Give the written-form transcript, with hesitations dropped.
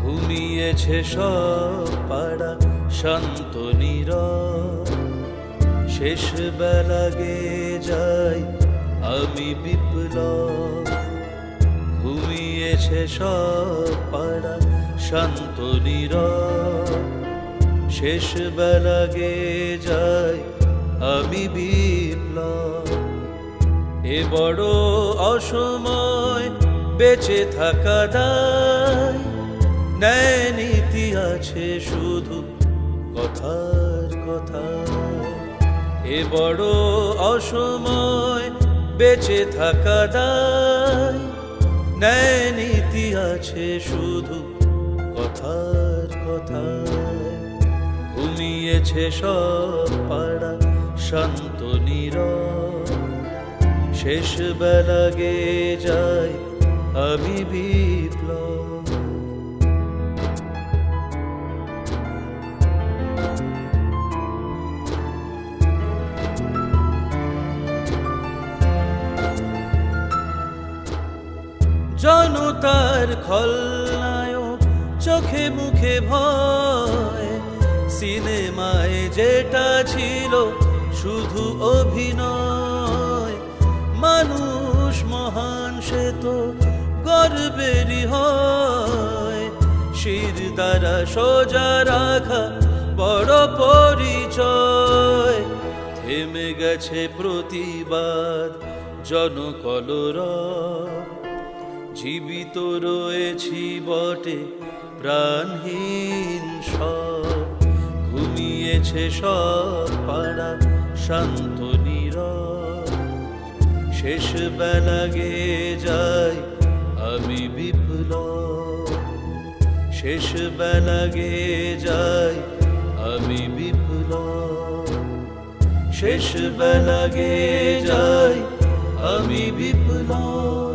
ঘুমিয়েছে সব পাড়া শান্ত নীরব, শেষ বেলা গেয়ে যাই আমি বিপ্লব। ঘুমিয়েছে সব পাড়া শান্ত নীরব, শেষ বেলা গেয়ে যাই আমি বিপ্লব। এ বড় অসময় বেঁচে থাকা দায়, ন্যায় নীতি আছে শুধু কথার কথায়। এ বড় অসময় বেঁচে থাকা দায়, ন্যায় নীতি আছে শুধু কথার কথায়। ঘুমিয়েছে সব পাড়া শান্ত নীরব, শেষ বেলা গেয়ে যাই আমি বিপ্লব। জনতার খলনায়ক, চোখে মুখে ভয়, সিনেমায় যেটা ছিল শুধু অভিনয়। মানুষ মহান সে তো গর্বেরই হয়, শির দ্বারা সোজা রাখা বড় পরিচয়। থেমে গেছে প্রতিবাদ জনকলরব, জীবিত রয়েছি বটে প্রাণহীন সব। ঘুমিয়েছে সব পাড়া শান্ত নীরব, শেষ বেলা গেয়ে যাই আমি বিপ্লব। শেষ বেলা গেয়ে যাই আমি বিপ্লব। শেষ বেলা গেয়ে যাই আমি বিপ্লব।